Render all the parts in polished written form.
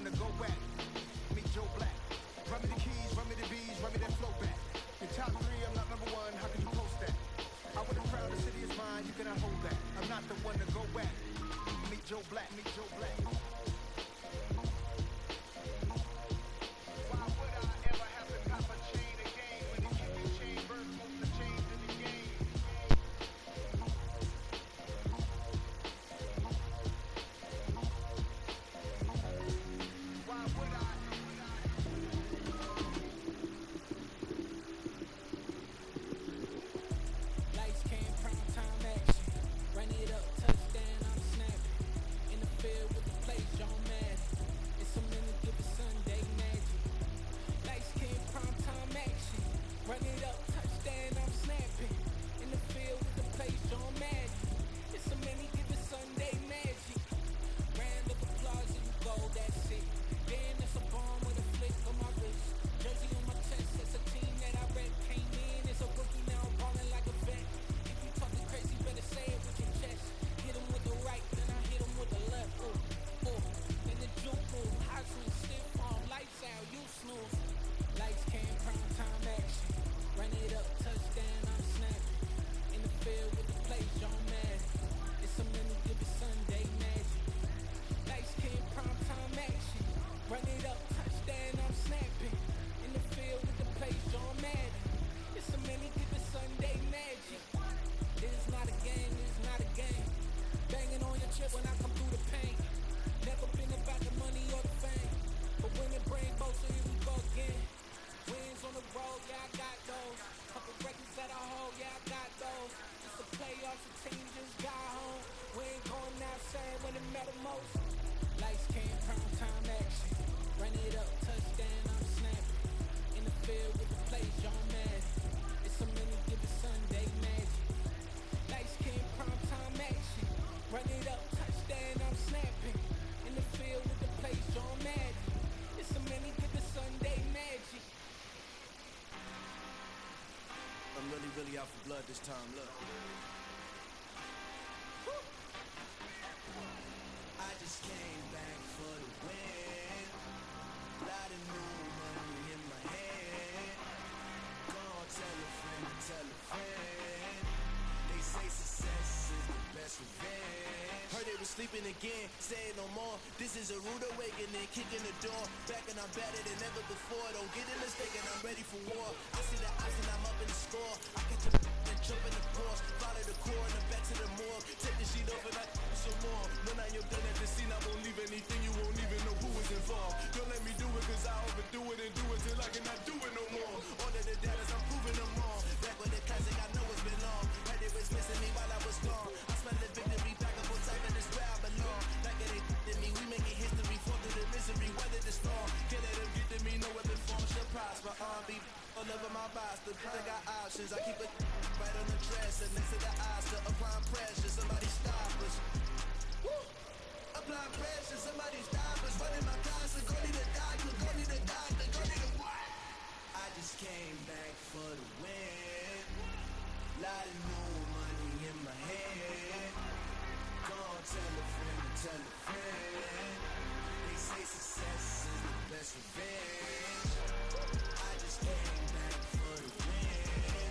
one to go back. Meet Joe Black. Run me the keys, run me the bees, run me that flow back. In top 3, I'm not number 1, how can you post that? I would have crowned the city is mine, you cannot hold that. I'm not the one to go back. Meet Joe Black, meet Joe Black. Why would I ever have to cop a chain again when the Cuban chain burst most the chains in the game? Why would I? Lights came, prime time action. Run it up, touchdown, I'm snapping. In the field with the play, John Madden. It's so many given Sunday magic. Lights came, prime time action. Run it up, touchdown, I'm snapping. In the field with the play, John Madden. It's so many given Sunday magic. Round of applause and you go, that's it. Damn, that's a bomb with a flick on my wrist. Jersey on my chest, it's a team that I rep. Came in as a rookie, now I'm ballin' like a vet. If you talking crazy, better say it with your chest. Hit him with the right, then I hit him with the left. Ooh, ooh. Then the juke move, high swing, stiff arm, lights out, you snooze. Lights came, prime time action. Run it up, touchdown, I'm snapping. In the field with the play, John Madden. It's a many given Sunday magic. Lights came, prime time action. Run it up, touchdown, I'm snapping. In the field with the play, John Madden. It's a many given Sunday magic. It is not a game, it is not a game. Banging on your chip when I come through the paint. Never been about the money or the fame. But when it bring both, so here we go again. Wins on the road, yeah, I got those. Couple records that I hold, yeah, I got those. It's the playoffs, the team just got home. We ain't going outside when it matter most. Lights came, prime time action. Run it up, touchdown, I'm snapping. In the field with the play, John Madden. It's a many given Sunday magic. Lights came, prime time action. Run it up, touchdown, I'm snapping. In the field with the play, John Madden. It's a many given Sunday magic. I'm really out for blood this time, look. I just came back for the win. Lot of new money in my hand. Go on, tell a friend. They say success is the best revenge. Heard they was sleeping again, say it no more. This is a rude awakening, kicking the door. Back and I'm better than ever before. Don't get it mistaken, I'm ready for war. I see the odds and I'm up in the score. I catch a and jump in the course. Follow the core and back to the morgue. Take the sheet off and I some more. When I am done at the scene, I won't leave anything. You won't even know who is involved. Don't let me do it cause I overdo it and do it till I cannot do it no more. All of the data's I'm proving them wrong. Back with the classic, I know it's been long. Heard it was missing me while I was gone. I smell the victory back up on top and it's where I belong. Like it ain't to me, we making history. Fall through the misery, weather the storm. Can't let them get to me, no weapon form shall prosper. R&B all over my boss, the I got options. I keep it right on the dresser, next to the eyes, to applying pressure. Somebody stop us. Woo! Applying pressure, somebody stop us. Running my closet, go need a doctor, go need a doctor, go need a what? I just came back for the win. Lot of new money in my head. Go on, tell a friend. They say success is the best revenge. I just came back for the win.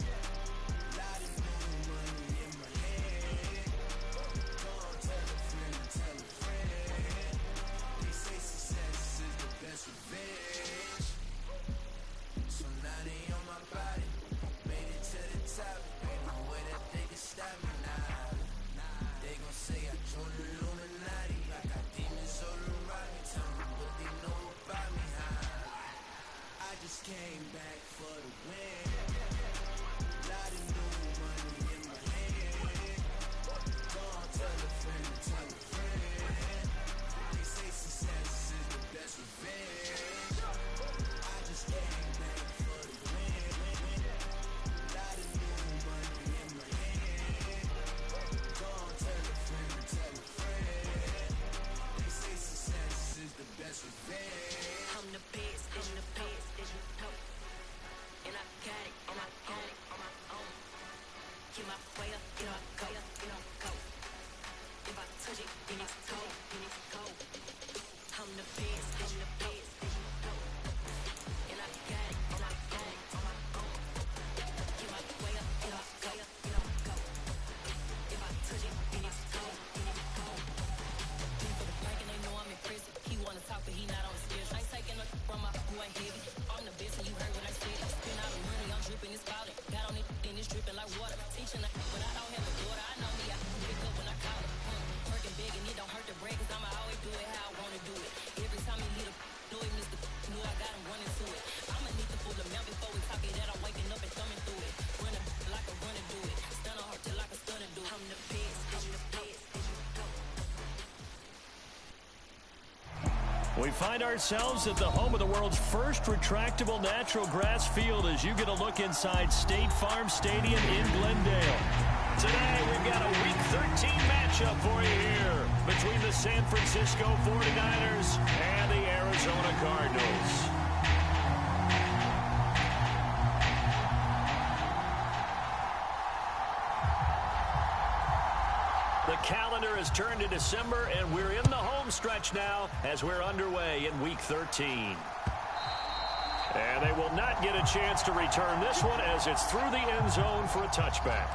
Lot of new money in my head. Go on, tell a friend. They say success is the best revenge. So now they on my body. Made it to the top. Ain't no way that they can stop me now. They gon' say I joined the Illuminati like I We find ourselves at the home of the world's first retractable natural grass field as you get a look inside State Farm Stadium in Glendale. Today, we've got a Week 13 matchup for you here between the San Francisco 49ers and the Arizona Cardinals. The calendar has turned to December, and we're in the home stretch now as we're underway in Week 13. And they will not get a chance to return this one as it's through the end zone for a touchback.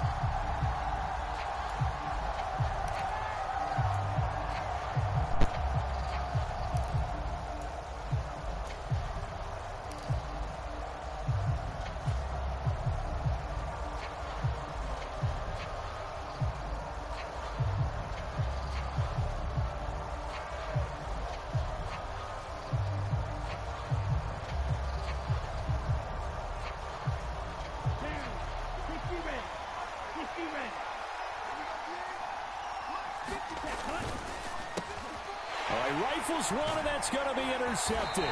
Rifles one, and that's going to be intercepted.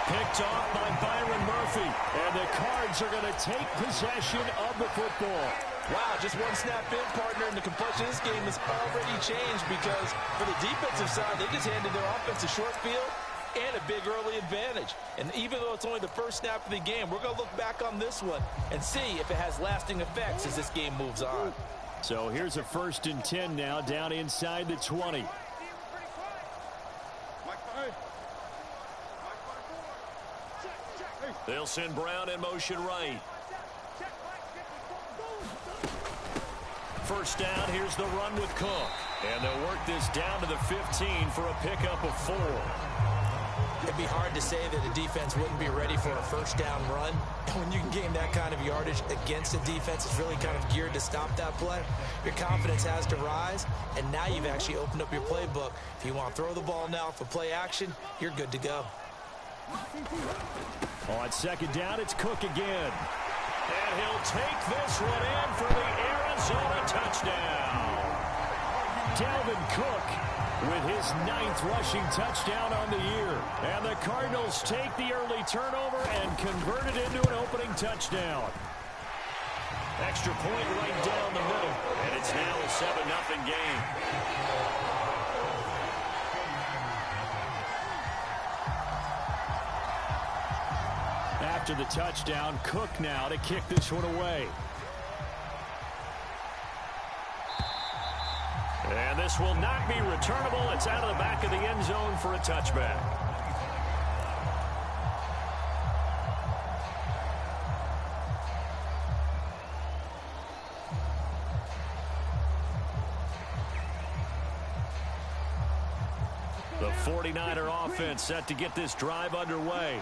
Picked off by Byron Murphy, and the Cards are going to take possession of the football. Wow, just one snap in, partner, and the complexion of this game has already changed because for the defensive side, they just handed their offense a short field and a big early advantage. And even though it's only the first snap of the game, we're going to look back on this one and see if it has lasting effects as this game moves on. So here's a 1st and 10 now, down inside the 20. They'll send Brown in motion right. First down, here's the run with Cook. And they'll work this down to the 15 for a pickup of 4. It'd be hard to say that a defense wouldn't be ready for a first down run. And when you can gain that kind of yardage against a defense, it's really kind of geared to stop that play. Your confidence has to rise, and now you've actually opened up your playbook. If you want to throw the ball now for play action, you're good to go. On 2nd down, it's Cook again. And he'll take this one in for the Arizona touchdown. Dalvin Cook with his 9th rushing touchdown on the year. And the Cardinals take the early turnover and convert it into an opening touchdown. Extra point right down the middle. And it's now a 7-0 game. After the touchdown, Cook now to kick this one away. And this will not be returnable. It's out of the back of the end zone for a touchback. The 49er offense set to get this drive underway.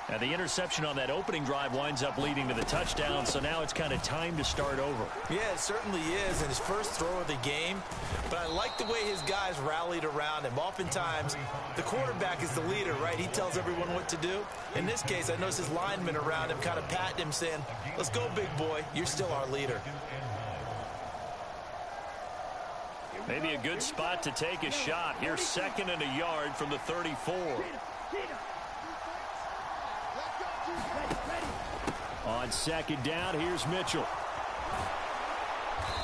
And the interception on that opening drive winds up leading to the touchdown, so now it's kind of time to start over. Yeah, it certainly is, and his first throw of the game. But I like the way his guys rallied around him. Oftentimes, the quarterback is the leader, right? He tells everyone what to do. In this case, I noticed his linemen around him kind of patting him, saying, let's go, big boy. You're still our leader. Maybe a good spot to take a shot. Here's 2nd and a yard from the 34. On 2nd down, here's Mitchell.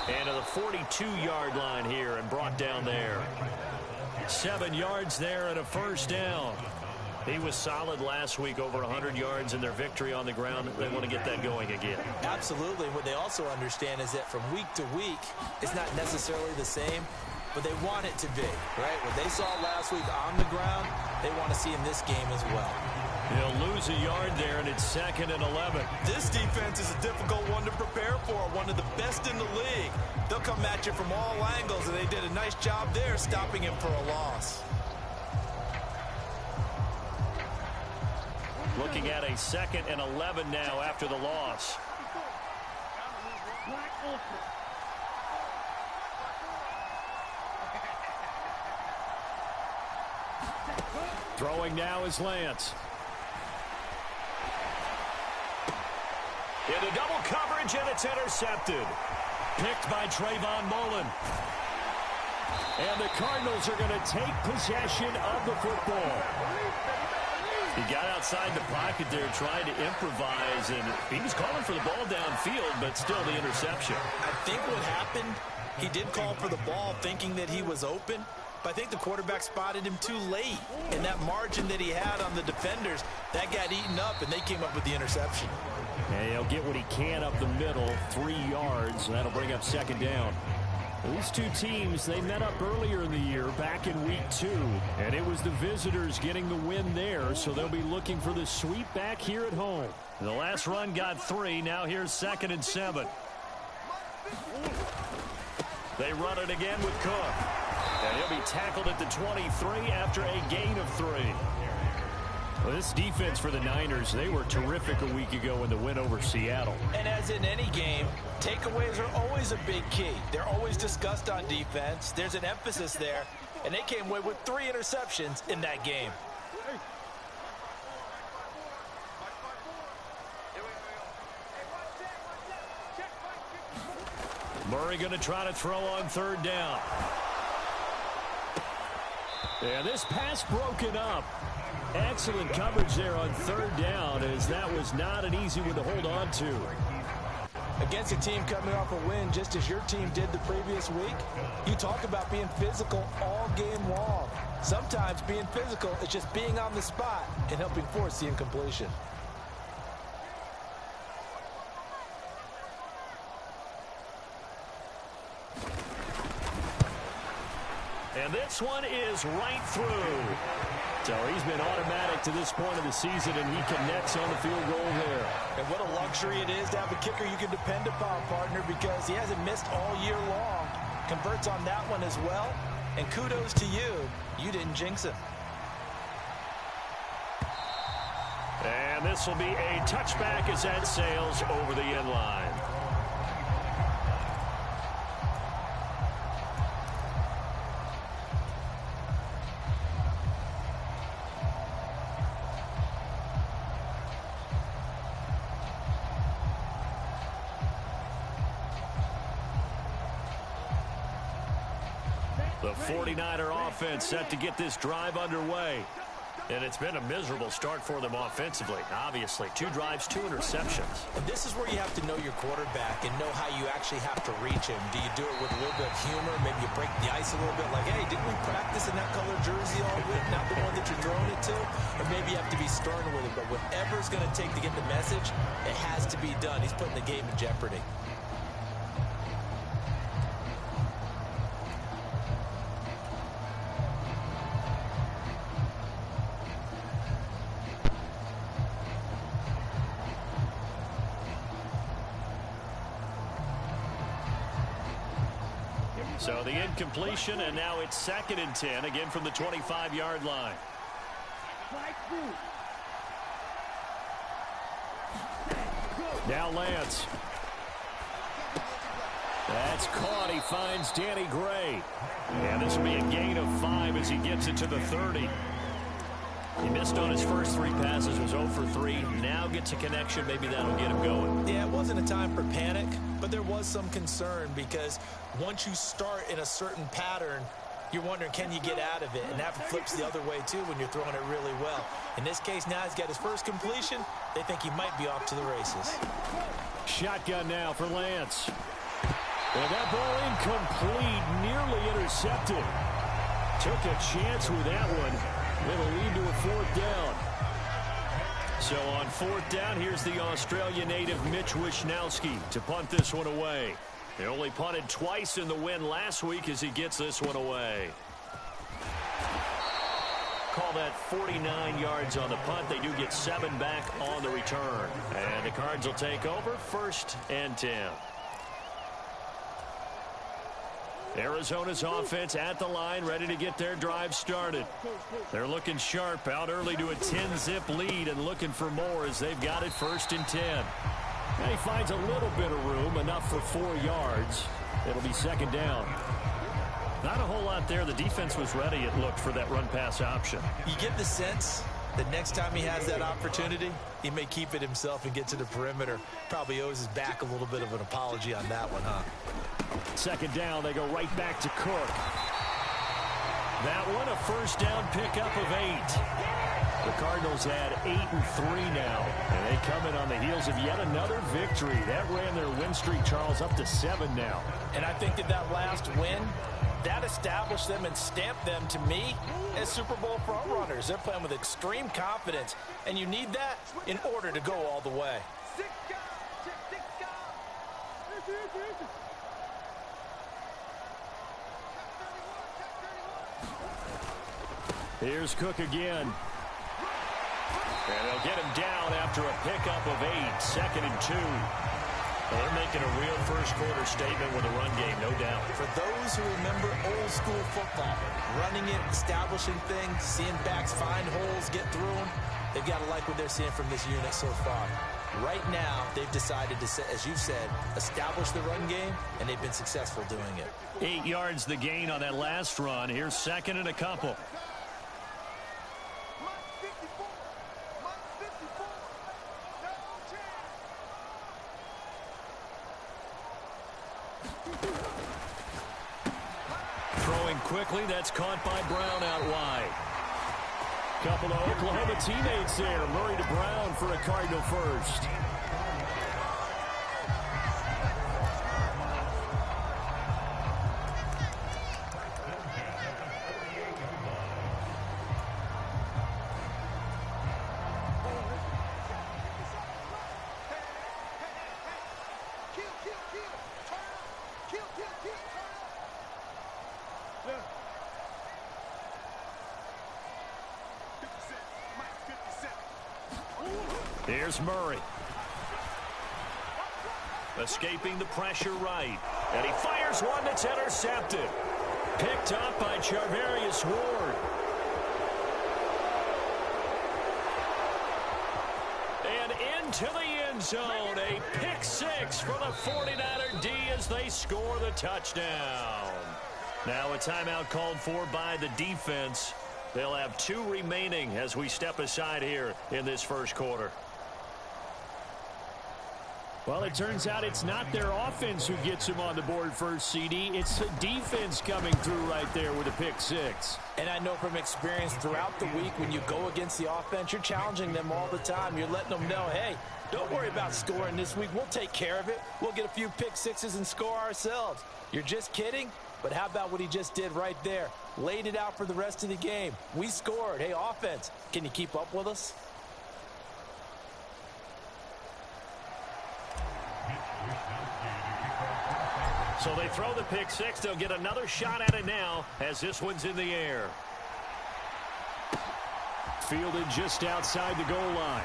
And to the 42-yard line here and brought down there. 7 yards there and a first down. He was solid last week, over 100 yards in their victory on the ground. They want to get that going again. Absolutely. What they also understand is that from week to week, it's not necessarily the same, but they want it to be, right? What they saw last week on the ground, they want to see in this game as well. He'll lose a yard there, and it's 2nd and 11. This defense is a difficult one to prepare for, one of the best in the league. They'll come at you from all angles, and they did a nice job there stopping him for a loss. Looking at a 2nd and 11 now after the loss. Throwing now is Lance. Into double coverage, and it's intercepted. Picked by Trayvon Mullen. And the Cardinals are going to take possession of the football. He got outside the pocket there trying to improvise, and he was calling for the ball downfield, but still the interception. I think what happened, he did call for the ball thinking that he was open, but I think the quarterback spotted him too late. And that margin that he had on the defenders, that got eaten up, and they came up with the interception. And he'll get what he can up the middle, 3 yards, and that'll bring up second down. These two teams, they met up earlier in the year, back in week 2, and it was the visitors getting the win there, so they'll be looking for the sweep back here at home. The last run got 3. Now here's 2nd and 7. They run it again with Cook. And he'll be tackled at the 23 after a gain of 3. Well, this defense for the Niners, they were terrific a week ago in the win over Seattle. And as in any game, takeaways are always a big key. They're always discussed on defense. There's an emphasis there, and they came away with 3 interceptions in that game. Murray going to try to throw on 3rd down. And this pass broken up. Excellent coverage there on 3rd down, as that was not an easy one to hold on to. Against a team coming off a win, just as your team did the previous week, you talk about being physical all game long. Sometimes being physical is just being on the spot and helping force the incompletion. And this one is right through. So he's been automatic to this point of the season, and he connects on the field goal there. And what a luxury it is to have a kicker you can depend upon, partner, because he hasn't missed all year long. Converts on that one as well. And kudos to you. You didn't jinx him. And this will be a touchback as that sails over the end line. The 49er offense set to get this drive underway. And it's been a miserable start for them offensively. Obviously, 2 drives, 2 interceptions. And this is where you have to know your quarterback and know how you actually have to reach him. Do you do it with a little bit of humor? Maybe you break the ice a little bit like, hey, didn't we practice in that color jersey all week? Not the one that you're throwing it to? Or maybe you have to be stern with it. But whatever it's going to take to get the message, it has to be done. He's putting the game in jeopardy. So the incompletion, and now it's 2nd and 10, again from the 25-yard line. Now Lance. That's caught. He finds Danny Gray. And this will be a gain of 5 as he gets it to the 30. He missed on his first 3 passes, was 0 for 3. Now gets a connection. Maybe that'll get him going. Yeah, it wasn't a time for panic, but there was some concern because once you start in a certain pattern, you're wondering, can you get out of it? And that flips the other way, too, when you're throwing it really well. In this case, now he's got his first completion. They think he might be off to the races. Shotgun now for Lance. And that ball incomplete, nearly intercepted. Took a chance with that one. It'll lead to a 4th down. So on 4th down, here's the Australia native Mitch Wishnowski to punt this one away. He only punted twice in the win last week as he gets this one away. Call that 49 yards on the punt. They do get 7 back on the return. And the Cards will take over 1st and 10. Arizona's offense at the line, ready to get their drive started. They're looking sharp, out early to a 10-zip lead and looking for more as they've got it 1st and 10. Now he finds a little bit of room, enough for 4 yards. It'll be 2nd down. Not a whole lot there. The defense was ready, it looked, for that run-pass option. You get the sense that next time he has that opportunity, he may keep it himself and get to the perimeter. Probably owes his back a little bit of an apology on that one, huh? 2nd down, they go right back to Cook. That one a first down pickup of 8. The Cardinals had 8-3 now, and they come in on the heels of yet another victory. That ran their win streak, Charles, up to 7 now. And I think that last win, that established them and stamped them, to me, as Super Bowl front runners. They're playing with extreme confidence, and you need that in order to go all the way. Here's Cook again. And they'll get him down after a pickup of 8, 2nd and 2. Well, they're making a real first-quarter statement with a run game, no doubt. For those who remember old-school football, running it, establishing things, seeing backs find holes, get through them, they've got to like what they're seeing from this unit so far. Right now, they've decided to, as you've said, establish the run game, and they've been successful doing it. 8 yards the gain on that last run. Here's 2nd and a couple. Throwing quickly, that's caught by Brown out wide. Couple of Oklahoma teammates there. Murray to Brown for a Cardinal first. Here's Murray. Escaping the pressure right. And he fires one that's intercepted. Picked up by Charvarius Ward. And into the end zone. A pick 6 for the 49er D as they score the touchdown. Now a timeout called for by the defense. They'll have 2 remaining as we step aside here in this first quarter. Well, it turns out it's not their offense who gets them on the board first, CD. It's the defense coming through right there with a pick 6. And I know from experience throughout the week, when you go against the offense, you're challenging them all the time. You're letting them know, hey, don't worry about scoring this week. We'll take care of it. We'll get a few pick 6s and score ourselves. You're just kidding? But how about what he just did right there? Laid it out for the rest of the game. We scored. Hey, offense, can you keep up with us? So they throw the pick 6. They'll get another shot at it now as this one's in the air. Fielded just outside the goal line.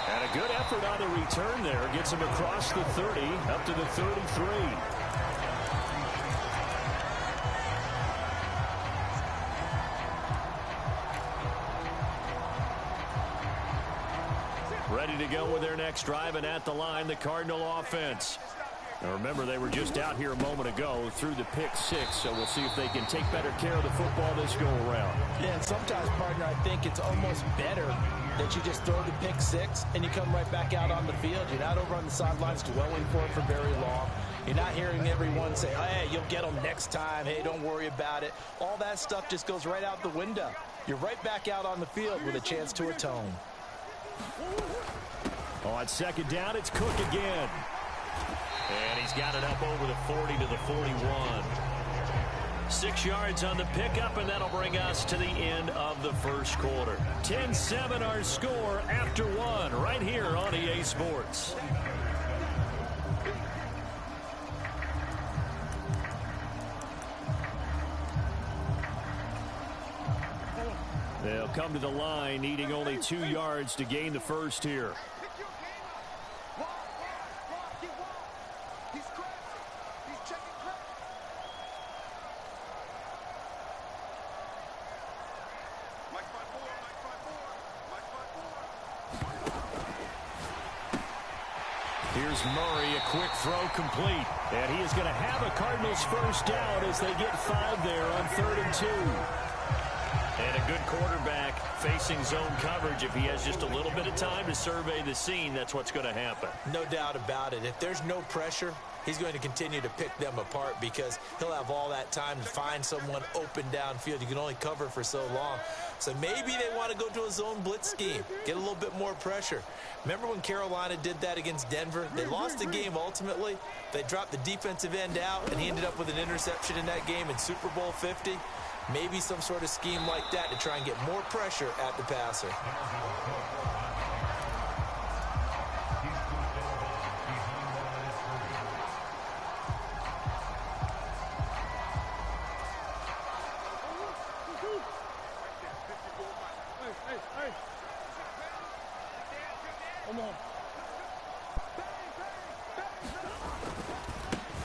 And a good effort on the return there. Gets him across the 30, up to the 33. Ready to go with their next drive, and at the line, the Cardinal offense. Now remember, they were just out here a moment ago through the pick 6, so we'll see if they can take better care of the football this go-around. Yeah, and sometimes, partner, I think it's almost better that you just throw the pick 6 and you come right back out on the field. You're not over on the sidelines dwelling for it for very long. You're not hearing everyone say, hey, you'll get them next time. Hey, don't worry about it. All that stuff just goes right out the window. You're right back out on the field with a chance to atone. On 2nd down, it's Cook again. And he's got it up over the 40 to the 41. 6 yards on the pickup, and that'll bring us to the end of the first quarter. 10-7 our score after 1 right here on EA Sports. They'll come to the line, needing only 2 yards to gain the first here. Here's Murray, a quick throw complete. And he is going to have a Cardinals first down as they get 5 there on 3rd and 2. And a good quarterback facing zone coverage. If he has just a little bit of time to survey the scene, that's what's going to happen. No doubt about it. If there's no pressure, he's going to continue to pick them apart because he'll have all that time to find someone open downfield. You can only cover for so long. So maybe they want to go to a zone blitz scheme, get a little bit more pressure. Remember when Carolina did that against Denver? They lost the game ultimately. They dropped the defensive end out, and he ended up with an interception in that game in Super Bowl 50. Maybe some sort of scheme like that to try and get more pressure at the passer.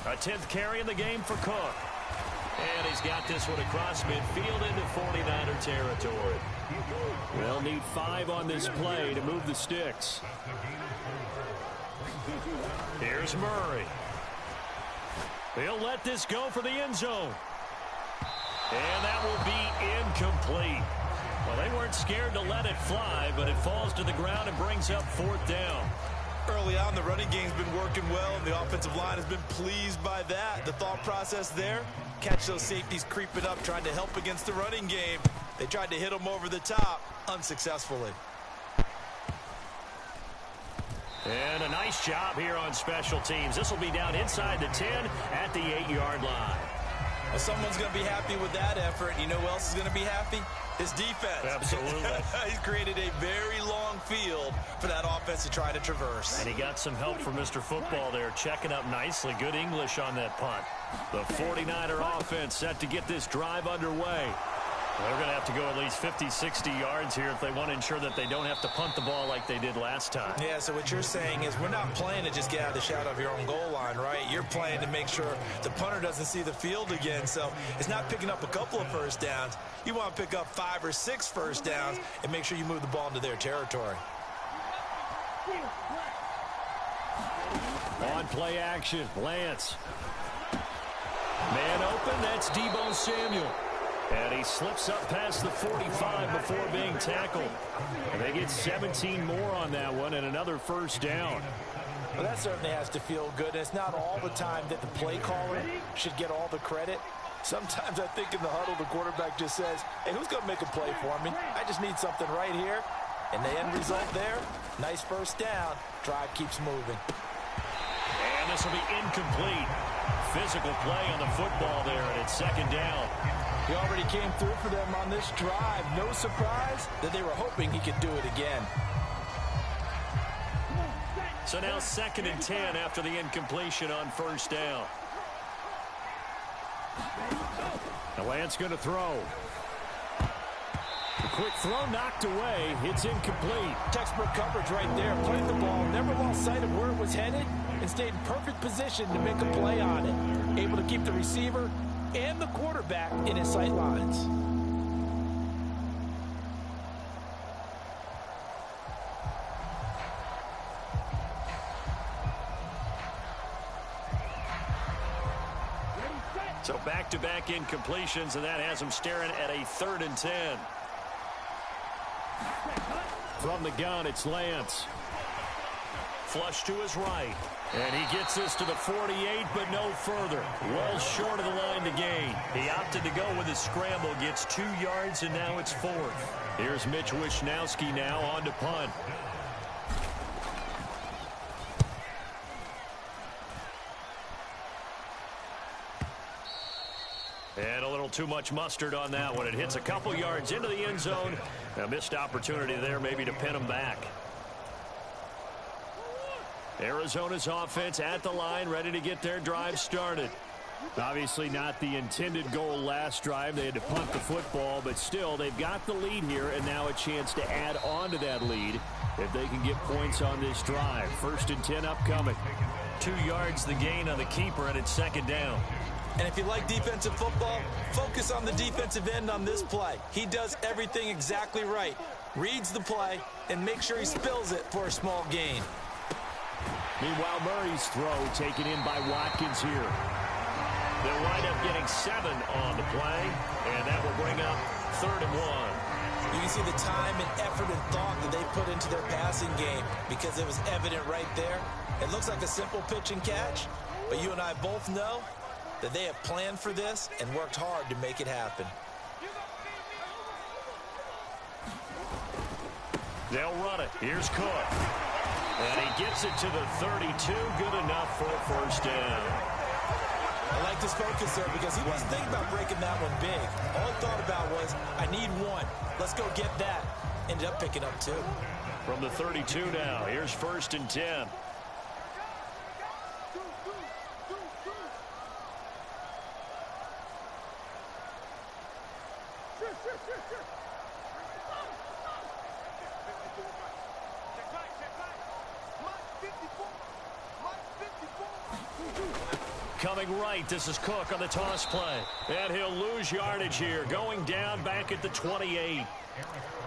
A 10th carry in the game for Cook. And he's got this one across midfield into 49er territory. They'll need 5 on this play to move the sticks. Here's Murray. He'll let this go for the end zone. And that will be incomplete. Well, they weren't scared to let it fly, but it falls to the ground and brings up 4th down. Early on, the running game's been working well, and the offensive line has been pleased by that. The thought process there, catch those safeties creeping up, trying to help against the running game. They tried to hit them over the top, unsuccessfully. And a nice job here on special teams. This will be down inside the 10 at the 8-yard line. Well, someone's going to be happy with that effort. You know who else is going to be happy? His defense. Absolutely. He's created a very long field for that offense to try to traverse. And he got some help from Mr. Football there, checking up nicely. Good English on that punt. The 49er offense set to get this drive underway. They're going to have to go at least 50, 60 yards here if they want to ensure that they don't have to punt the ball like they did last time. Yeah, so what you're saying is we're not playing to just get out of the shadow of your own goal line, right? You're playing to make sure the punter doesn't see the field again. So it's not picking up a couple of first downs. You want to pick up 5 or 6 first downs and make sure you move the ball into their territory. On play action, Lance. Man open, that's Deebo Samuel. And he slips up past the 45 before being tackled. And they get 17 more on that one and another first down. Well, that certainly has to feel good. It's not all the time that the play caller should get all the credit. Sometimes I think in the huddle, the quarterback just says, hey, who's going to make a play for me? I just need something right here. And the end result there, nice first down. Drive keeps moving. And this will be incomplete. Physical play on the football there, and it's 2nd down. He already came through for them on this drive. No surprise that they were hoping he could do it again. So now 2nd and 10 after the incompletion on first down. The Lance going to throw. The quick throw knocked away. It's incomplete. Textbook coverage right there. Played the ball, never lost sight of where it was headed, and stayed in perfect position to make a play on it. Able to keep the receiver and the quarterback in his sight lines. So back-to-back incompletions, and that has him staring at a 3rd and 10. From the gun, it's Lance. Flush to his right. And he gets this to the 48, but no further. Well short of the line to gain. He opted to go with his scramble, gets 2 yards, and now it's 4th. Here's Mitch Wishnowski now on to punt. And a little too much mustard on that one. It hits a couple yards into the end zone. A missed opportunity there maybe to pin him back. Arizona's offense at the line, ready to get their drive started. Obviously not the intended goal last drive. They had to punt the football, but still they've got the lead here, and now a chance to add on to that lead if they can get points on this drive. 1st and 10 upcoming. 2 yards the gain on the keeper, and it's 2nd down. And if you like defensive football, focus on the defensive end on this play. He does everything exactly right. Reads the play and makes sure he spills it for a small gain. Meanwhile, Murray's throw taken in by Watkins here. They'll wind up getting 7 on the play, and that will bring up 3rd and 1. You can see the time and effort and thought that they put into their passing game because it was evident right there. It looks like a simple pitch and catch, But you and I both know that they have planned for this and worked hard to make it happen. They'll run it. Here's Cook. And he gets it to the 32. Good enough for a first down. I like this focus there because he wasn't thinking about breaking that one big. All he thought about was, I need one. Let's go get that. Ended up picking up 2. From the 32 now, here's 1st and 10. Coming right, this is Cook on the toss play. And he'll lose yardage here, going down back at the 28.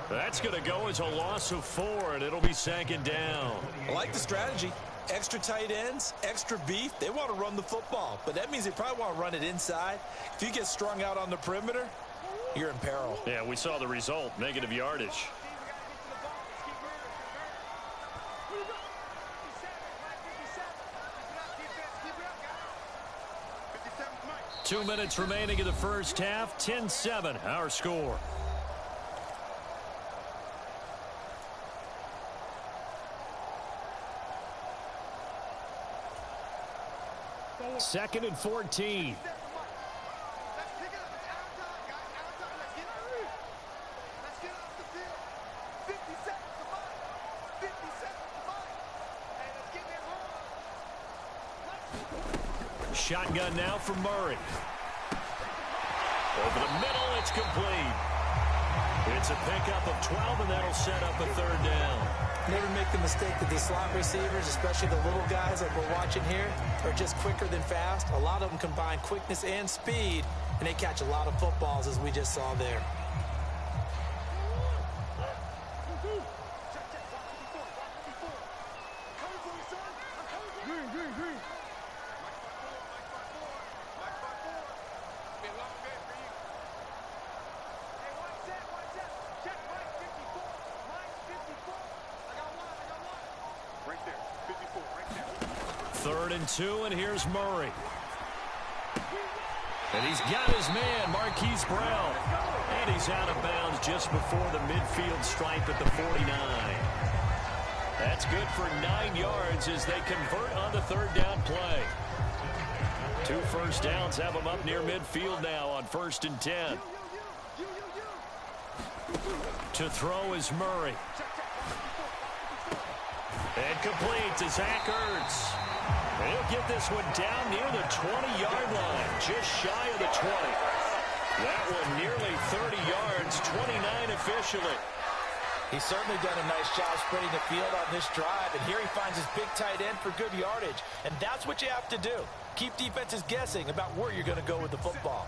That's going to go as a loss of 4, and it'll be 2nd down. I like the strategy. Extra tight ends, extra beef. They want to run the football, but that means they probably want to run it inside. If you get strung out on the perimeter, you're in peril. Yeah, we saw the result, negative yardage. 2 minutes remaining in the first half. 10-7, our score. Second and 14. Shotgun now for Murray. Over the middle, it's complete. It's a pickup of 12, and that'll set up a 3rd down. Never make the mistake that these slot receivers, especially the little guys like we're watching here, are just quicker than fast. A lot of them combine quickness and speed, and they catch a lot of footballs, as we just saw there. Third and 2, and here's Murray. And he's got his man, Marquise Brown. And he's out of bounds just before the midfield stripe at the 49. That's good for 9 yards as they convert on the 3rd down play. 2 first downs have them up near midfield now on 1st and 10. To throw is Murray. And complete to Zach Ertz. He'll get this one down near the 20-yard line, just shy of the 20. That one nearly 30 yards, 29 officially. He's certainly done a nice job spreading the field on this drive, and here he finds his big tight end for good yardage. And that's what you have to do. Keep defenses guessing about where you're going to go with the football.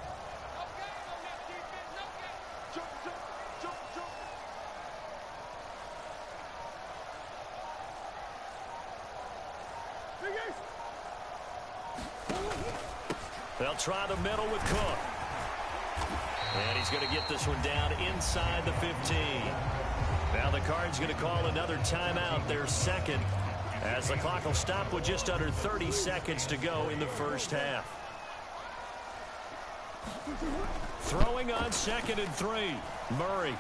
They'll try the middle with Cook. And he's going to get this one down inside the 15. Now the Cards going to call another timeout, their 2nd, as the clock will stop with just under 30 seconds to go in the first half. Throwing on 2nd and 3, Murray.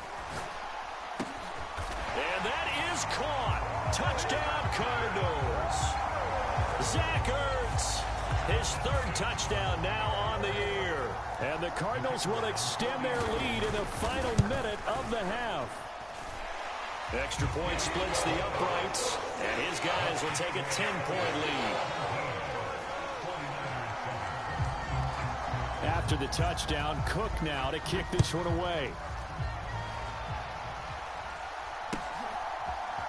And that is caught. Touchdown, Cardinals. Zach Ertz. His 3rd touchdown now on the year. And the Cardinals will extend their lead in the final minute of the half. Extra point splits the uprights, and his guys will take a 10-point lead. After the touchdown, Cook now to kick this one away.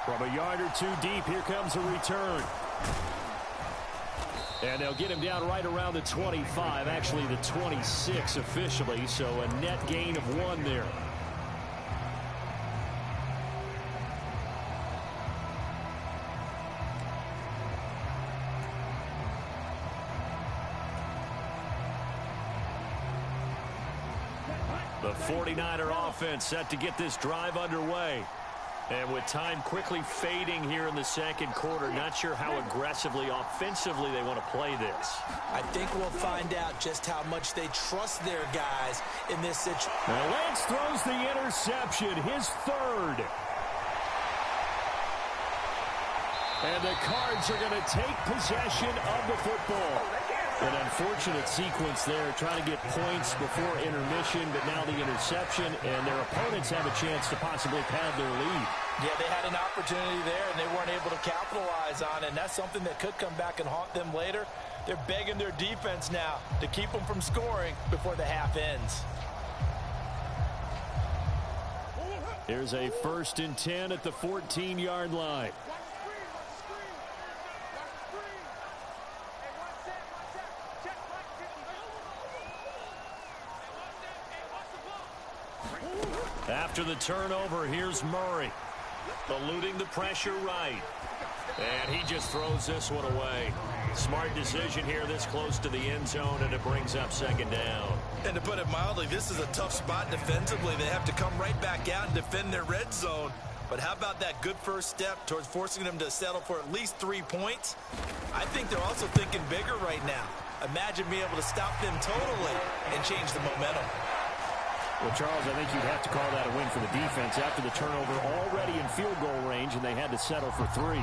From a yard or 2 deep, here comes a return. And they'll get him down right around the 25, actually the 26 officially, so a net gain of 1 there. The 49er offense set to get this drive underway. And with time quickly fading here in the second quarter, not sure how aggressively, offensively they want to play this. I think we'll find out just how much they trust their guys in this situation. Well, Lance throws the interception, his third. And the Cards are going to take possession of the football. An unfortunate sequence there, trying to get points before intermission, but now the interception, and their opponents have a chance to possibly pad their lead. Yeah, they had an opportunity there, and they weren't able to capitalize on it, and that's something that could come back and haunt them later. They're begging their defense now to keep them from scoring before the half ends. Here's a 1st and 10 at the 14-yard line. After the turnover, here's Murray. Eluding the pressure right. And he just throws this one away. Smart decision here this close to the end zone, and it brings up 2nd down. And to put it mildly, this is a tough spot defensively. They have to come right back out and defend their red zone. But how about that good first step towards forcing them to settle for at least 3 points? I think they're also thinking bigger right now. Imagine being able to stop them totally and change the momentum. Well, Charles, I think you'd have to call that a win for the defense after the turnover already in field goal range, and they had to settle for 3.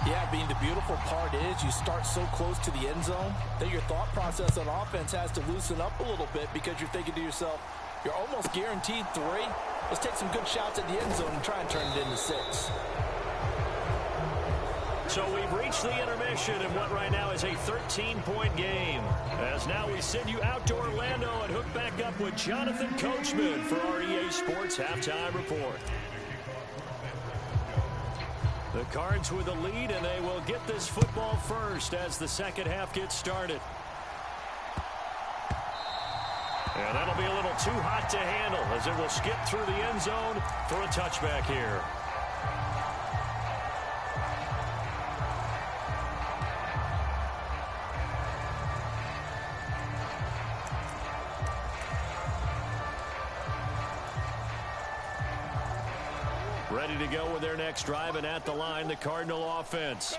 Yeah, the beautiful part is you start so close to the end zone that your thought process on offense has to loosen up a little bit because you're thinking to yourself, you're almost guaranteed 3. Let's take some good shots at the end zone and try and turn it into 6. So we've reached the intermission in what right now is a 13-point game. As now we send you out to Orlando and hook back up with Jonathan Coachman for our EA Sports Halftime Report. The Cards with the lead, and they will get this football first as the second half gets started. And that'll be a little too hot to handle as it will skip through the end zone for a touchback here. Ready to go with their next drive, and at the line, the Cardinal offense.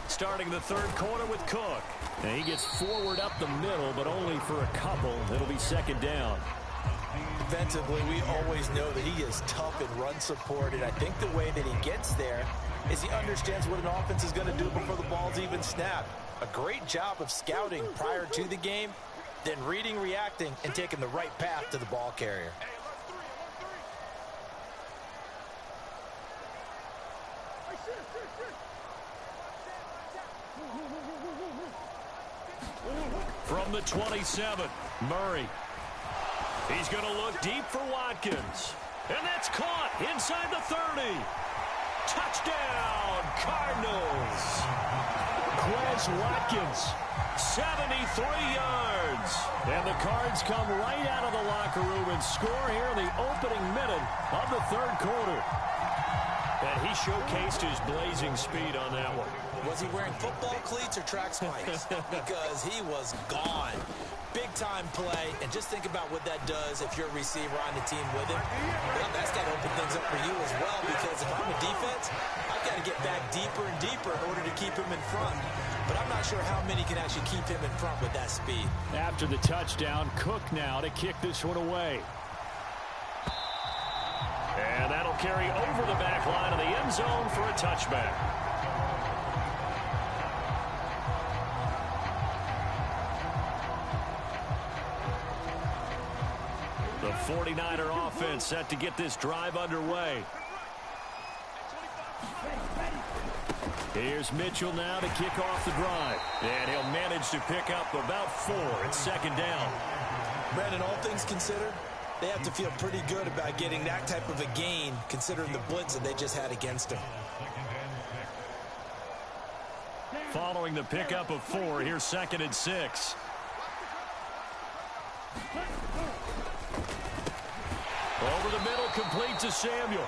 Starting the third quarter with Cook. And he gets forward up the middle, but only for a couple. It'll be 2nd down. Defensively, we always know that he is tough in run support, and I think the way that he gets there is he understands what an offense is going to do before the ball's even snapped. A great job of scouting prior to the game, then reading, reacting, and taking the right path to the ball carrier. From the 27, Murray. He's going to look deep for Watkins. And that's caught inside the 30. Touchdown, Cardinals. Quez Watkins, 73 yards. And the Cards come right out of the locker room and score here in the opening minute of the third quarter. And he showcased his blazing speed on that one. Was he wearing football cleats or track spikes? Because he was gone. Big-time play, and just think about what that does if you're a receiver on the team with him. Well, that's got to open things up for you as well, because if I'm a defense, I've got to get back deeper and deeper in order to keep him in front. But I'm not sure how many can actually keep him in front with that speed. After the touchdown, Cook now to kick this one away. And that'll carry over the back line of the end zone for a touchback. The 49er offense set to get this drive underway. Here's Mitchell now to kick off the drive. And he'll manage to pick up about 4 at 2nd down. Brandon, all things considered, they have to feel pretty good about getting that type of a gain, considering the blitz that they just had against him. Following the pickup of 4, here's 2nd and 6. Over the middle, complete to Samuel.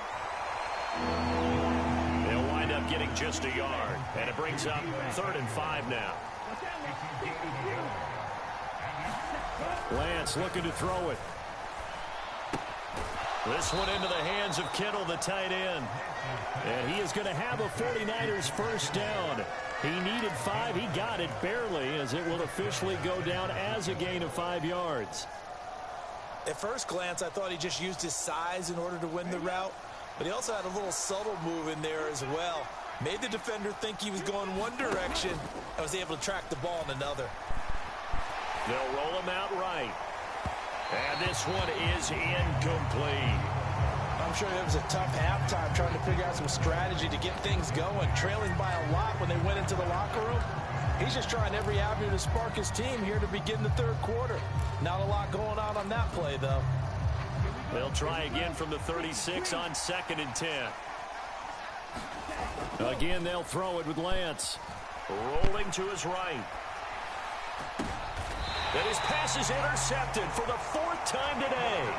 They'll wind up getting just a yard, and it brings up 3rd and 5 now. Lance looking to throw it. This one into the hands of Kittle, the tight end. And he is going to have a 49ers first down. He needed 5. He got it barely, as it will officially go down as a gain of 5 yards. At first glance, I thought he just used his size in order to win the route. But he also had a little subtle move in there as well. Made the defender think he was going one direction and was able to track the ball in another. They'll roll him out right. And this one is incomplete. I'm sure it was a tough halftime trying to figure out some strategy to get things going. Trailing by a lot when they went into the locker room. He's just trying every avenue to spark his team here to begin the third quarter. Not a lot going on that play, though. They'll try again from the 36 on 2nd and 10. Again, they'll throw it with Lance. Rolling to his right. And his pass is intercepted for the 4th time today.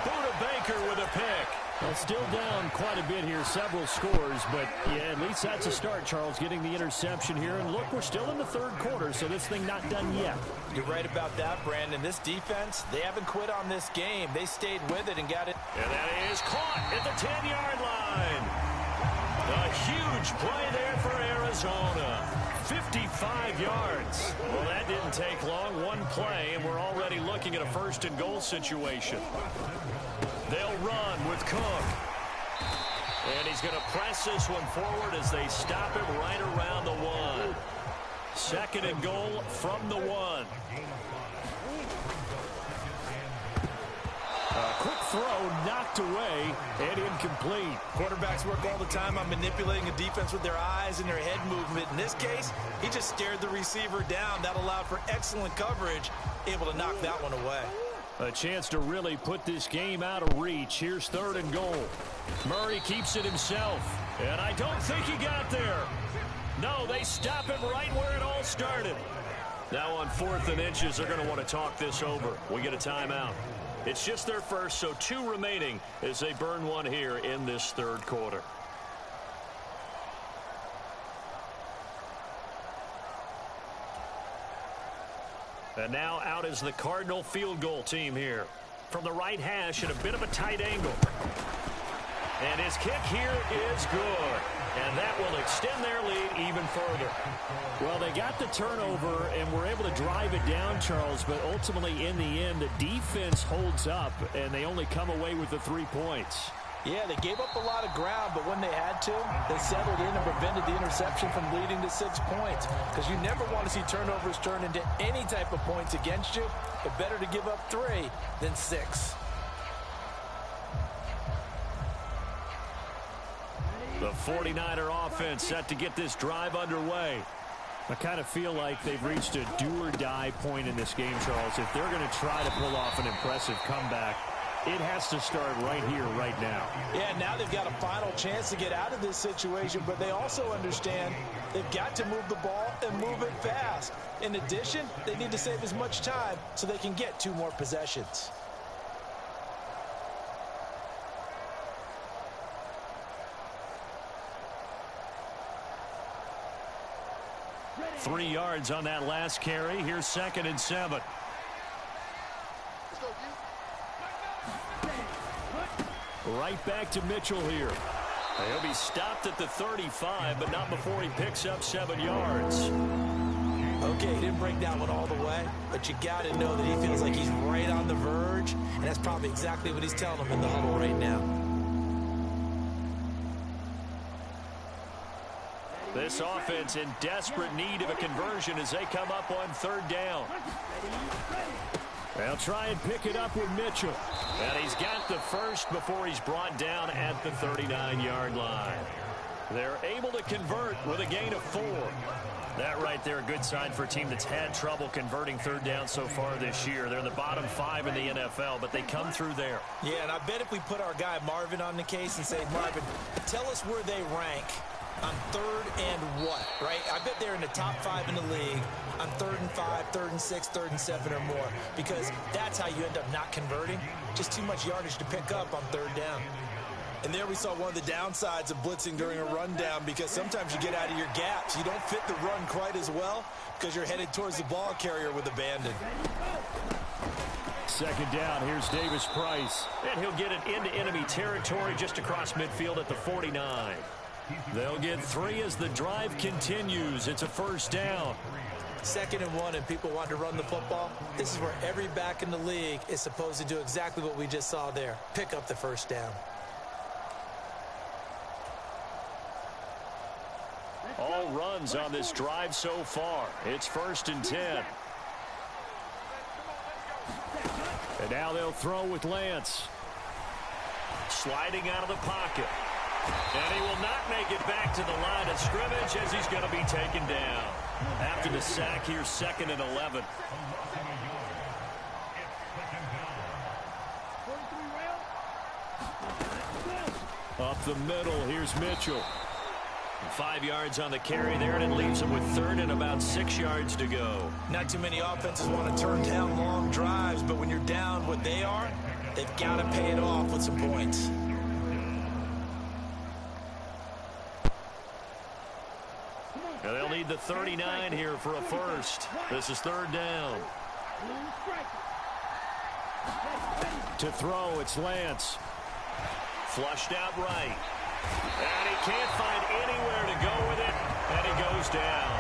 Buda Baker with a pick. Well, still down quite a bit here, several scores, but yeah, at least that's a start, Charles, getting the interception here. And look, we're still in the third quarter, so this thing not done yet. You're right about that, Brandon. This defense, they haven't quit on this game. They stayed with it and got it. And that is caught at the 10-yard line. A huge play there for Arizona. 55 yards. Well, that didn't take long. One play, and we're already looking at a 1st and goal situation. They'll run with Cook. And he's going to press this one forward as they stop him right around the 1. 2nd and goal from the 1. A quick throw knocked away and incomplete. Quarterbacks work all the time on manipulating a defense with their eyes and their head movement. In this case, he just stared the receiver down. That allowed for excellent coverage, able to knock that one away. A chance to really put this game out of reach. Here's 3rd and goal. Murray keeps it himself. And I don't think he got there. No, they stop him right where it all started. Now on 4th and inches, they're going to want to talk this over. We get a timeout. It's just their first, so 2 remaining as they burn one here in this third quarter. And now out is the Cardinal field goal team here. From the right hash at a bit of a tight angle. And his kick here is good. And that will extend their lead even further. Well, they got the turnover and were able to drive it down, Charles, but ultimately in the end, the defense holds up, and they only come away with the 3 points. Yeah, they gave up a lot of ground, but when they had to, they settled in and prevented the interception from leading to 6 points. Because you never want to see turnovers turn into any type of points against you, but better to give up 3 than 6. The 49er offense set to get this drive underway. I kind of feel like they've reached a do-or-die point in this game, Charles. If they're going to try to pull off an impressive comeback, it has to start right here, right now. Yeah, now they've got a final chance to get out of this situation, but they also understand they've got to move the ball and move it fast. In addition, they need to save as much time so they can get 2 more possessions. 3 yards on that last carry. Here's 2nd and 7. Right back to Mitchell here. He'll be stopped at the 35, but not before he picks up 7 yards. Okay, he didn't break that one all the way, but you got to know that he feels like he's right on the verge, and that's probably exactly what he's telling them in the huddle right now. This offense in desperate need of a conversion as they come up on 3rd down. They'll try and pick it up with Mitchell. And he's got the first before he's brought down at the 39-yard line. They're able to convert with a gain of 4. That right there, a good sign for a team that's had trouble converting 3rd down so far this year. They're in the bottom 5 in the NFL, but they come through there. Yeah, and I bet if we put our guy Marvin on the case and say, Marvin, tell us where they rank on 3rd and what, right? I bet they're in the top 5 in the league on 3rd and 5, 3rd and 6, 3rd and 7 or more, because that's how you end up not converting. Just too much yardage to pick up on 3rd down. And there we saw one of the downsides of blitzing during a rundown, because sometimes you get out of your gaps. You don't fit the run quite as well because you're headed towards the ball carrier with abandon. second down. Here's Davis Price. And he'll get it into enemy territory just across midfield at the 49. They'll get 3 as the drive continues. It's a first down. 2nd and 1, and people want to run the football. This is where every back in the league is supposed to do exactly what we just saw there. Pick up the first down. All runs on this drive so far. It's 1st and 10. And now they'll throw with Lance. Sliding out of the pocket. And he will not make it back to the line of scrimmage as he's going to be taken down. After the sack, here's 2nd and 11. Up the middle, here's Mitchell. 5 yards on the carry there, and it leaves him with 3rd and about 6 yards to go. Not too many offenses want to turn down long drives, but when you're down what they are, they've got to pay it off with some points. And they'll need the 39 here for a first. This is 3rd down. To throw, it's Lance. Flushed out right. And he can't find anywhere to go with it, and he goes down.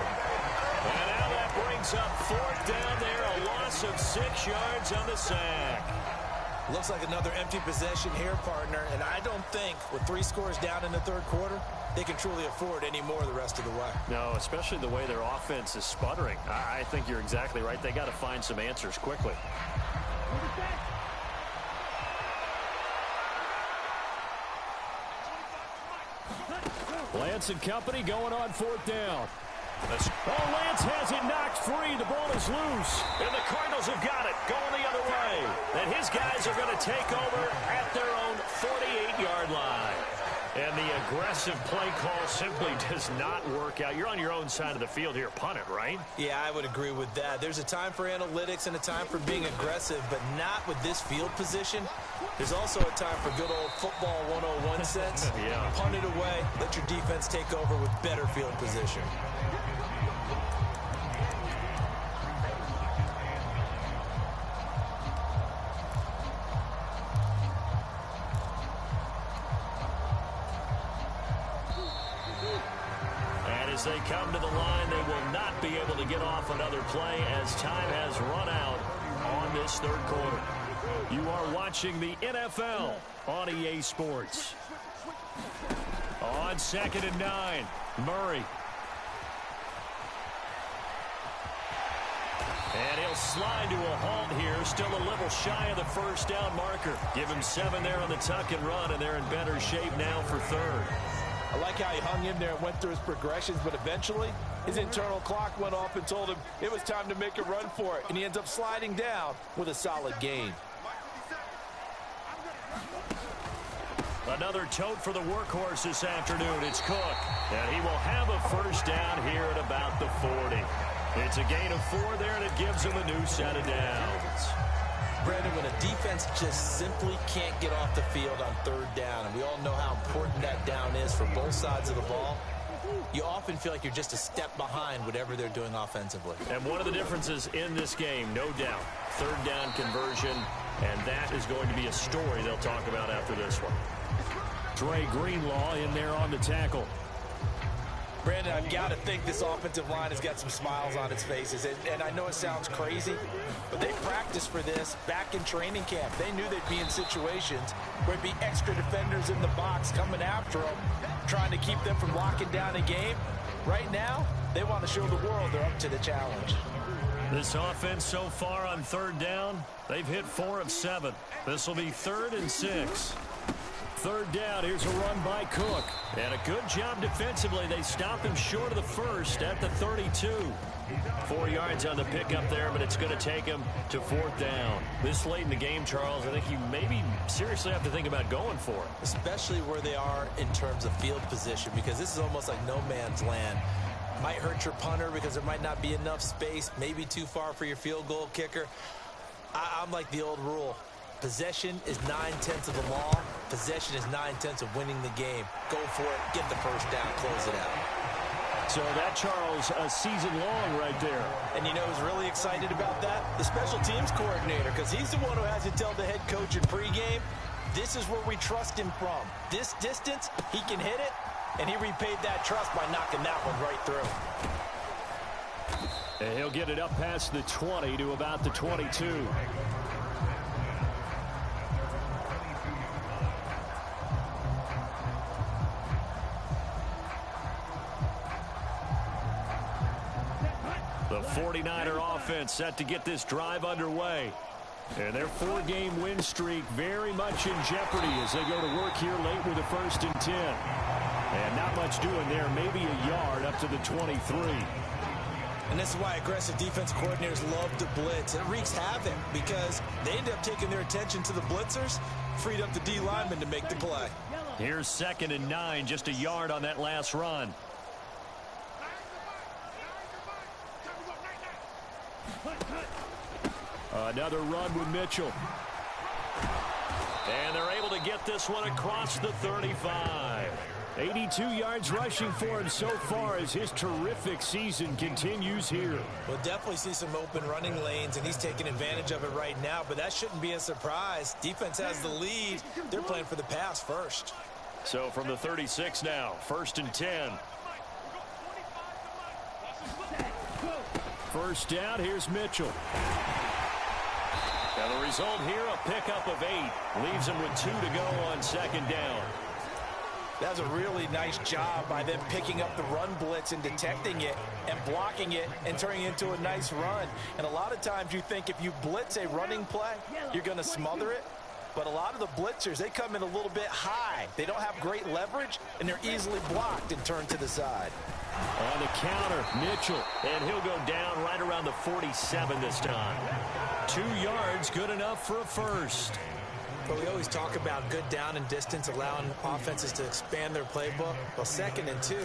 And now that brings up 4th down there, a loss of 6 yards on the sack. Looks like another empty possession here, partner, and I don't think with 3 scores down in the 3rd quarter, they can truly afford any more the rest of the way. No, especially the way their offense is sputtering. I think you're exactly right. They got to find some answers quickly. Lance and company going on 4th down. Lance has it knocked free. The ball is loose. And the Cardinals have got it going the other way. And his guys are going to take over at their own 48-yard line. And the aggressive play call simply does not work out. You're on your own side of the field here. Punt it, right? Yeah, I would agree with that. There's a time for analytics and a time for being aggressive, but not with this field position. There's also a time for good old football 101 sense. Yeah. Punt it away. Let your defense take over with better field position. As they come to the line, they will not be able to get off another play as time has run out on this 3rd quarter. You are watching the NFL on EA Sports. On 2nd and 9, Murray. And he'll slide to a halt here, still a little shy of the first down marker. Give him 7 there on the tuck and run, and they're in better shape now for 3rd. I like how he hung in there and went through his progressions, but eventually his internal clock went off and told him it was time to make a run for it, and he ends up sliding down with a solid gain. Another tote for the workhorse this afternoon. It's Cook, and he will have a first down here at about the 40. It's a gain of 4 there, and it gives him a new set of downs. Brandon, when a defense just simply can't get off the field on 3rd down, and we all know how important that down is for both sides of the ball, you often feel like you're just a step behind whatever they're doing offensively. And one of the differences in this game, no doubt, 3rd down conversion, and that is going to be a story they'll talk about after this one. Dre Greenlaw in there on the tackle. Brandon, I've got to think this offensive line has got some smiles on its faces. And I know it sounds crazy, but they practiced for this back in training camp. They knew they'd be in situations where there'd be extra defenders in the box coming after them, trying to keep them from locking down a game. Right now, they want to show the world they're up to the challenge. This offense so far on 3rd down, they've hit 4 of 7. This will be 3rd and 6. 3rd down, here's a run by Cook. And a good job defensively. They stopped him short of the first at the 32. 4 yards on the pickup there, but it's going to take him to 4th down. This late in the game, Charles, I think you maybe seriously have to think about going for it. Especially where they are in terms of field position, because this is almost like no man's land. Might hurt your punter because there might not be enough space, maybe too far for your field goal kicker. I'm like the old rule. Possession is 9/10 of the law. Possession is 9/10 of winning the game. Go for it. Get the first down. Close it out. So that, Charles, a season long right there. And you know who's really excited about that? The special teams coordinator, because he's the one who has to tell the head coach in pregame, this is where we trust him from. This distance, he can hit it, and he repaid that trust by knocking that one right through. And he'll get it up past the 20 to about the 22. The 49er offense set to get this drive underway. And their 4-game win streak very much in jeopardy as they go to work here late with a 1st and 10. And not much doing there, maybe a yard up to the 23. And this is why aggressive defense coordinators love to blitz. It wreaks havoc because they end up taking their attention to the blitzers, freed up the D lineman to make the play. Here's 2nd and 9, just a yard on that last run. Another run with Mitchell. And they're able to get this one across the 35. 82 yards rushing for him so far as his terrific season continues here. We'll definitely see some open running lanes, and he's taking advantage of it right now, but that shouldn't be a surprise. Defense has the lead. They're playing for the pass first. So from the 36 now, 1st and 10. First down, here's Mitchell. And the result here, a pickup of 8. Leaves him with 2 to go on 2nd down. That was a really nice job by them picking up the run blitz and detecting it and blocking it and turning it into a nice run. And a lot of times you think if you blitz a running play, you're going to smother it. But a lot of the blitzers, they come in a little bit high. They don't have great leverage, and they're easily blocked and turned to the side. On the counter, Mitchell. And he'll go down right around the 47 this time. 2 yards, good enough for a first. But we always talk about good down and distance, allowing offenses to expand their playbook. Well, 2nd and 2,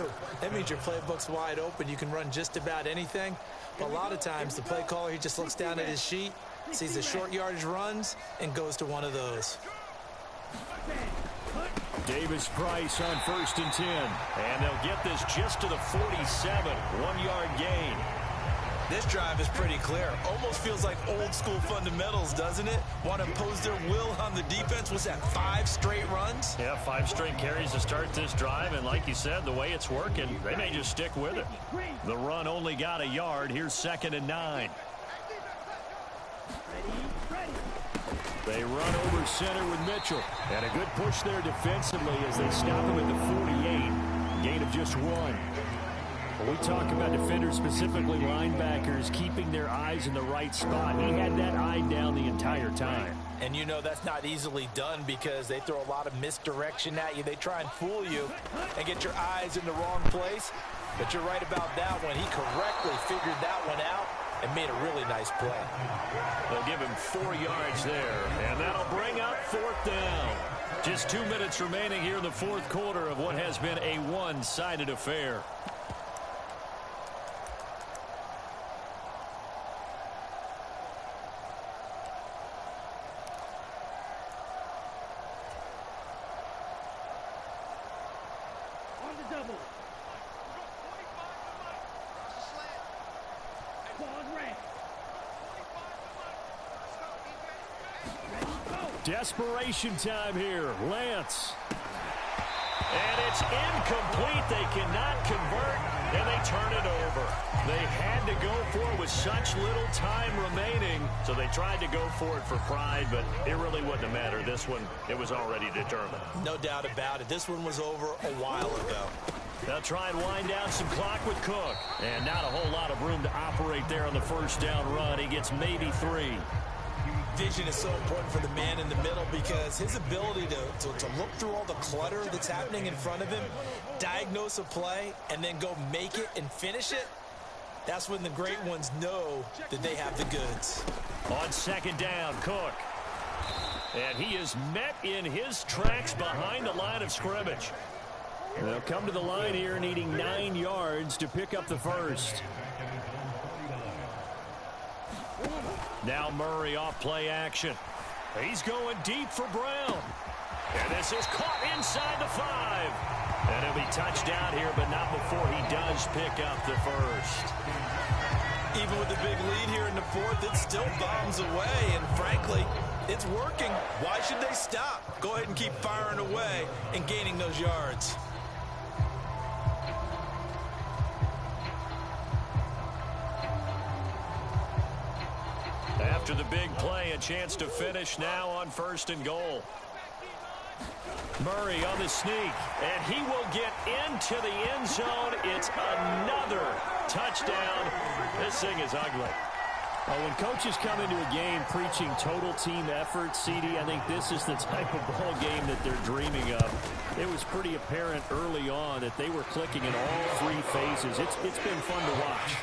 that means your playbook's wide open. You can run just about anything. But a lot of times, the play caller, he just looks down at his sheet, sees the short yardage runs, and goes to one of those. Davis Price on 1st and 10. And they'll get this just to the 47. 1-yard gain. This drive is pretty clear. Almost feels like old school fundamentals, doesn't it? Want to impose their will on the defense. Was that 5 straight runs? Yeah, 5 straight carries to start this drive. And like you said, the way it's working, they may just stick with it. The run only got a yard. Here's 2nd and 9. They run over center with Mitchell. And a good push there defensively as they stop him at the 48. Gain of just 1. When we talk about defenders, specifically linebackers, keeping their eyes in the right spot, he had that eye down the entire time. And you know that's not easily done because they throw a lot of misdirection at you. They try and fool you and get your eyes in the wrong place. But you're right about that one. He correctly figured that one out and made a really nice play. They'll give him 4 yards there, and that'll bring up 4th down. Just 2 minutes remaining here in the 4th quarter of what has been a one-sided affair. Desperation time here. Lance. And it's incomplete. They cannot convert, and they turn it over. They had to go for it with such little time remaining, so they tried to go for it for pride, but it really wouldn't have mattered. This one, it was already determined. No doubt about it. This one was over a while ago. They'll try and wind down some clock with Cook. And not a whole lot of room to operate there on the first down run. He gets maybe 3. Vision is so important for the man in the middle because his ability to look through all the clutter that's happening in front of him, diagnose a play, and then go make it and finish it, that's when the great ones know that they have the goods. On 2nd down, Cook. And he is met in his tracks behind the line of scrimmage. They'll come to the line here needing 9 yards to pick up the first. Now Murray off play action. He's going deep for Brown. And this is caught inside the 5. And it'll be touchdown here, but not before he does pick up the first. Even with the big lead here in the 4th, it still bombs away. And frankly, it's working. Why should they stop? Go ahead and keep firing away and gaining those yards. After the big play, a chance to finish now on 1st and goal. Murray on the sneak, and he will get into the end zone. It's another touchdown. This thing is ugly. Well, when coaches come into a game preaching total team effort, CD, I think this is the type of ball game that they're dreaming of. It was pretty apparent early on that they were clicking in all 3 phases. It's been fun to watch.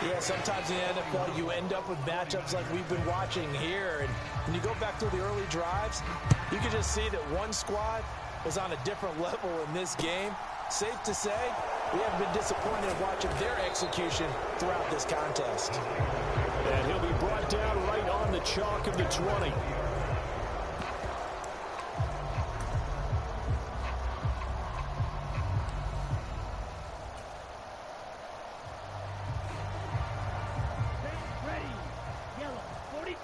Yeah, sometimes in the NFL you end up with matchups like we've been watching here. And when you go back through the early drives, you can just see that one squad was on a different level in this game. Safe to say, we haven't been disappointed in watching their execution throughout this contest. And he'll be brought down right on the chalk of the 20. Ready, yellow, 43.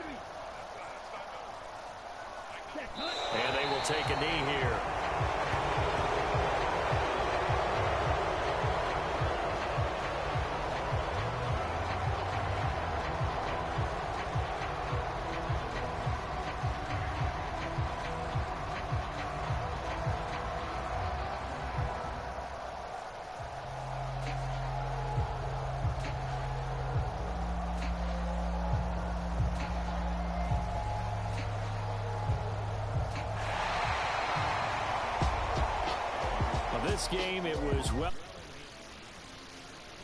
And they will take a knee here. This game, it was well.